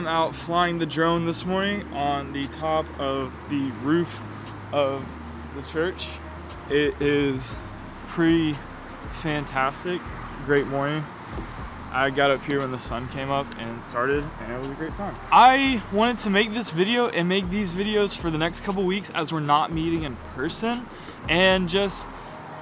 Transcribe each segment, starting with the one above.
am out flying the drone this morning on the top of the roof of the church. It is pretty fantastic. Great morning. I got up here when the sun came up and started, and it was a great time. I wanted to make this video and make these videos for the next couple weeks as we're not meeting in person, and just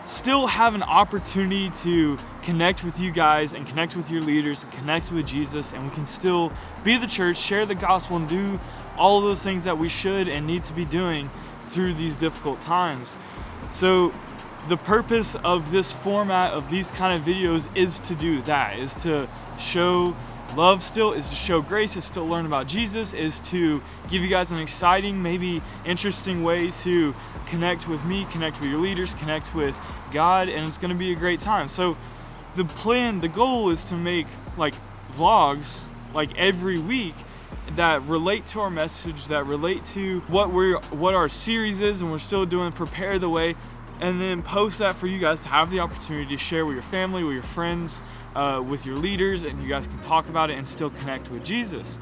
still have an opportunity to connect with you guys and connect with your leaders and connect with Jesus, and we can still be the church, share the gospel, and do all of those things that we should and need to be doing through these difficult times. So the purpose of this format of these kind of videos is to do that, is to show love still, is to show grace, is to learn about Jesus, is to give you guys an exciting, maybe interesting way to connect with me, connect with your leaders, connect with God, and it's gonna be a great time. So the goal is to make like vlogs like every week that relate to our message, that relate to what our series is, and we're still doing Prepare the Way, and then post that for you guys to have the opportunity to share with your family, with your friends, with your leaders, and you guys can talk about it and still connect with Jesus.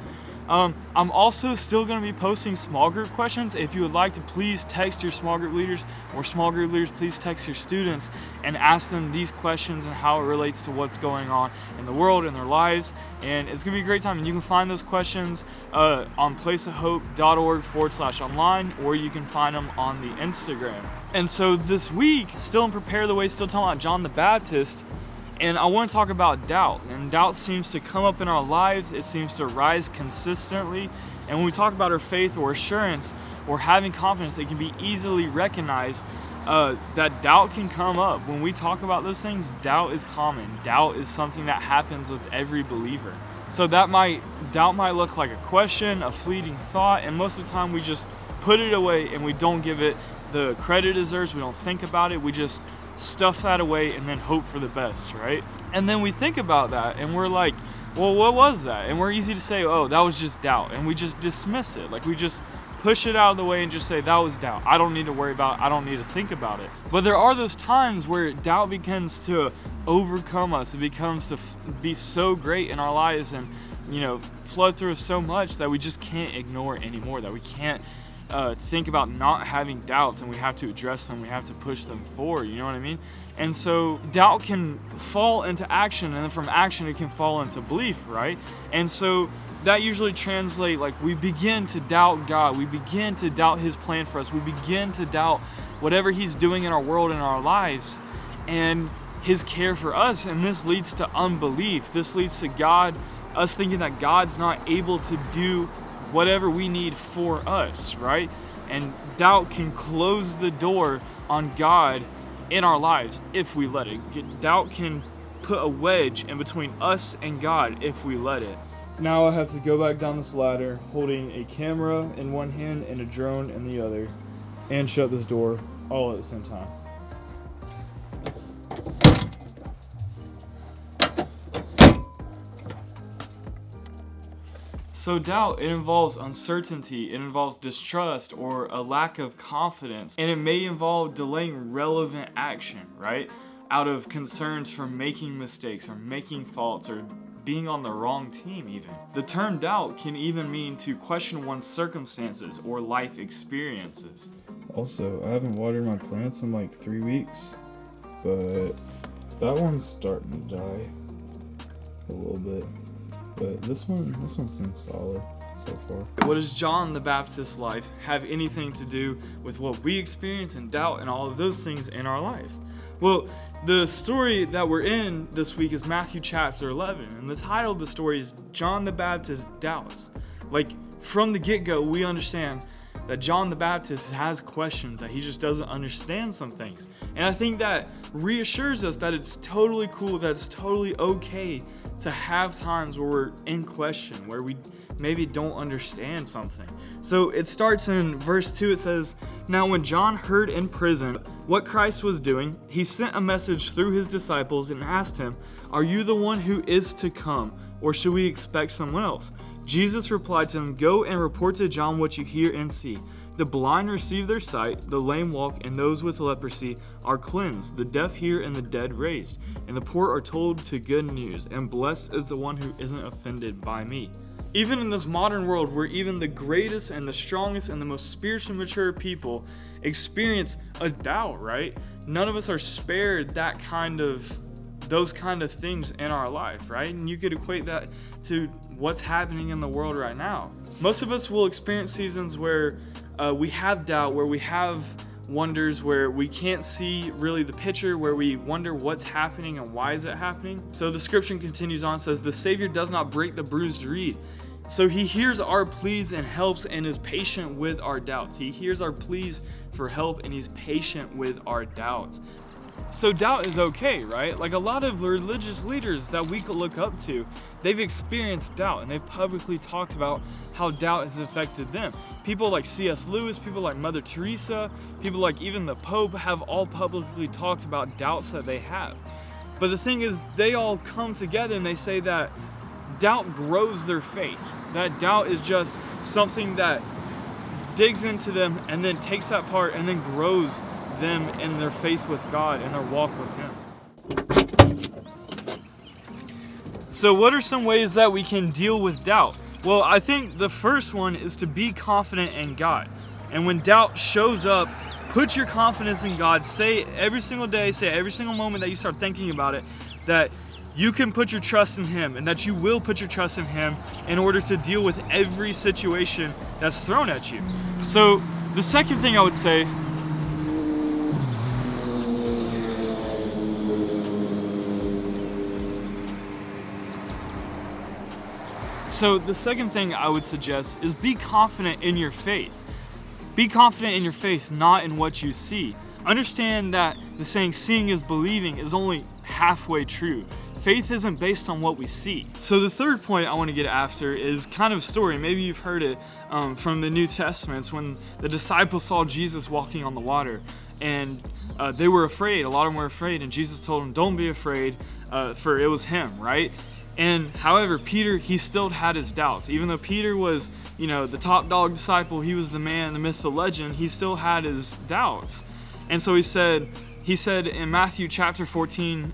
I'm also still going to be posting small group questions. If you would like to, please text your small group leaders, or small group leaders, please text your students and ask them these questions and how it relates to what's going on in the world and their lives. And it's going to be a great time. And you can find those questions on placeofhope.org/online, or you can find them on the Instagram. And so this week, still in Prepare the Way, still talking about John the Baptist. And I want to talk about doubt. And doubt seems to come up in our lives. It seems to rise consistently. And when we talk about our faith or assurance or having confidence, it can be easily recognized that doubt can come up. When we talk about those things, doubt is common. Doubt is something that happens with every believer. So doubt might look like a question, a fleeting thought, and most of the time we just put it away and we don't give it the credit it deserves. We don't think about it. We just stuff that away and then hope for the best, right? And then we think about that and we're like, well, what was that? And we're easy to say, oh, that was just doubt, and we just dismiss it. Like, we just push it out of the way and just say, that was doubt. I don't need to worry about it. I don't need to think about it. But there are those times where doubt begins to overcome us. It becomes to be so great in our lives and, flood through us so much that we just can't ignore it anymore, that we can't think about not having doubts, and we have to address them. We have to push them forward. You know what I mean? And so doubt can fall into action, and then from action it can fall into belief, right? And so that usually translates, like, we begin to doubt God. We begin to doubt His plan for us. We begin to doubt whatever He's doing in our world and our lives and His care for us. And this leads to unbelief. This leads to us thinking that God's not able to do whatever we need for us, right? And doubt can close the door on God in our lives if we let it. Doubt can put a wedge in between us and God if we let it. Now I have to go back down this ladder holding a camera in one hand and a drone in the other, and shut this door all at the same time. So doubt, it involves uncertainty, it involves distrust or a lack of confidence, and it may involve delaying relevant action, right? Out of concerns for making mistakes or making faults or being on the wrong team even. The term doubt can even mean to question one's circumstances or life experiences. Also, I haven't watered my plants in like 3 weeks, but that one's starting to die a little bit. But this one seems solid so far. What does John the Baptist's life have anything to do with what we experience and doubt and all of those things in our life? Well, the story that we're in this week is Matthew chapter 11, and the title of the story is John the Baptist Doubts. Like, from the get-go, we understand that John the Baptist has questions, that he just doesn't understand some things. And I think that reassures us that it's totally cool, that it's totally okay to have times where we're in question, where we maybe don't understand something. So it starts in verse 2, it says, "Now when John heard in prison what Christ was doing, he sent a message through his disciples and asked him, 'Are you the one who is to come, or should we expect someone else?' Jesus replied to them, 'Go and report to John what you hear and see. The blind receive their sight, the lame walk, and those with leprosy are cleansed. The deaf hear and the dead raised, and the poor are told to good news, and blessed is the one who isn't offended by me. Even in this modern world where even the greatest and the strongest and the most spiritually mature people experience a doubt, right? None of us are spared those kind of things in our life, right? And you could equate that to what's happening in the world right now. Most of us will experience seasons where we have doubt, where we have wonders, where we can't see really the picture, where we wonder what's happening and why is it happening. So the scripture continues on, says, the Savior does not break the bruised reed. So he hears our pleas and helps and is patient with our doubts. He hears our pleas for help and he's patient with our doubts. So doubt is okay, right? Like a lot of religious leaders that we could look up to, they've experienced doubt and they've publicly talked about how doubt has affected them. People like C.S. Lewis, people like Mother Teresa, people like even the Pope have all publicly talked about doubts that they have. But the thing is, they all come together and they say that doubt grows their faith. That doubt is just something that digs into them and then takes that part and then grows them in their faith with God and their walk with Him. So what are some ways that we can deal with doubt? Well, I think the first one is to be confident in God. And when doubt shows up, put your confidence in God. Say every single day, say every single moment that you start thinking about it, that you can put your trust in Him and that you will put your trust in Him in order to deal with every situation that's thrown at you. So the second thing I would say, suggest is be confident in your faith. Be confident in your faith, not in what you see. Understand that the saying, seeing is believing, is only halfway true. Faith isn't based on what we see. So the third point I want to get after is kind of a story. Maybe you've heard it from the New Testaments when the disciples saw Jesus walking on the water and they were afraid. A lot of them were afraid, and Jesus told them, don't be afraid, for it was Him, right? And however, Peter, he still had his doubts. Even though Peter was, the top dog disciple, he was the man, the myth, the legend, he still had his doubts. And so he said in Matthew chapter 14,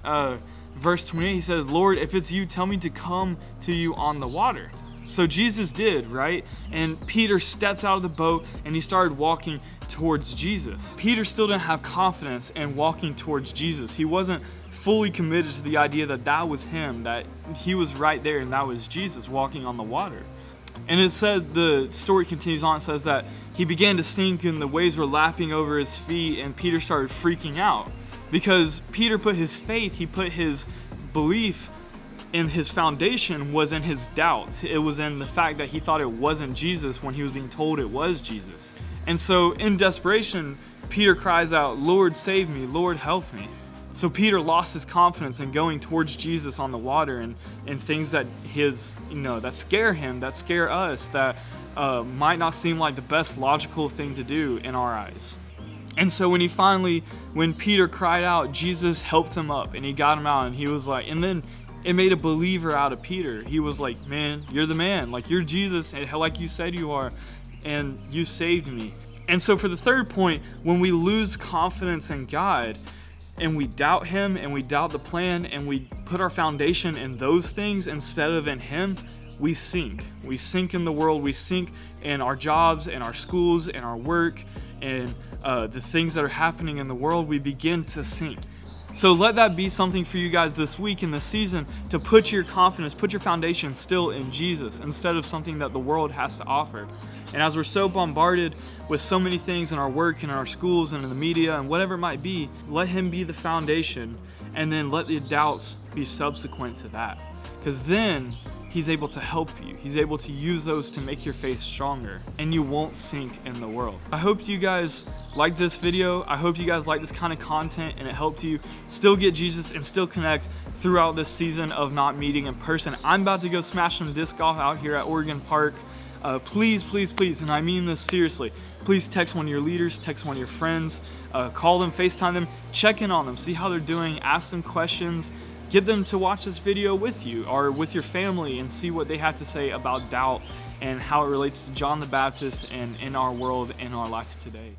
verse 28, he says, Lord, if it's you, tell me to come to you on the water. So Jesus did, right? And Peter stepped out of the boat and he started walking towards Jesus. Peter still didn't have confidence in walking towards Jesus. He wasn't fully committed to the idea that that was Him, that He was right there and that was Jesus walking on the water. And it said, the story continues on, it says that he began to sink and the waves were lapping over his feet and Peter started freaking out because Peter put his faith, he put his belief in his foundation was in his doubts. It was in the fact that he thought it wasn't Jesus when he was being told it was Jesus. And so in desperation, Peter cries out, Lord, save me, Lord, help me. So Peter lost his confidence in going towards Jesus on the water and things that that scare him, that scare us, that might not seem like the best logical thing to do in our eyes. And so when Peter cried out, Jesus helped him up and he got him out, and he was like, and then it made a believer out of Peter. He was like, man, you're the man, like you're Jesus, and like you said you are, and you saved me. And so for the third point, when we lose confidence in God, and we doubt Him and we doubt the plan and we put our foundation in those things instead of in Him, we sink. We sink in the world, we sink in our jobs, in our schools, in our work, and the things that are happening in the world, we begin to sink. So let that be something for you guys this week in this season, to put your confidence, put your foundation still in Jesus instead of something that the world has to offer. And as we're so bombarded with so many things in our work and in our schools and in the media and whatever it might be, let Him be the foundation, and then let the doubts be subsequent to that. Because then He's able to help you. He's able to use those to make your faith stronger, and you won't sink in the world. I hope you guys liked this video. I hope you guys like this kind of content and it helped you still get Jesus and still connect throughout this season of not meeting in person. I'm about to go smash some disc golf out here at Oregon Park. Please, and I mean this seriously, please text one of your leaders, text one of your friends, call them, FaceTime them, check in on them, see how they're doing, ask them questions, get them to watch this video with you or with your family and see what they have to say about doubt and how it relates to John the Baptist and in our world, in our lives today.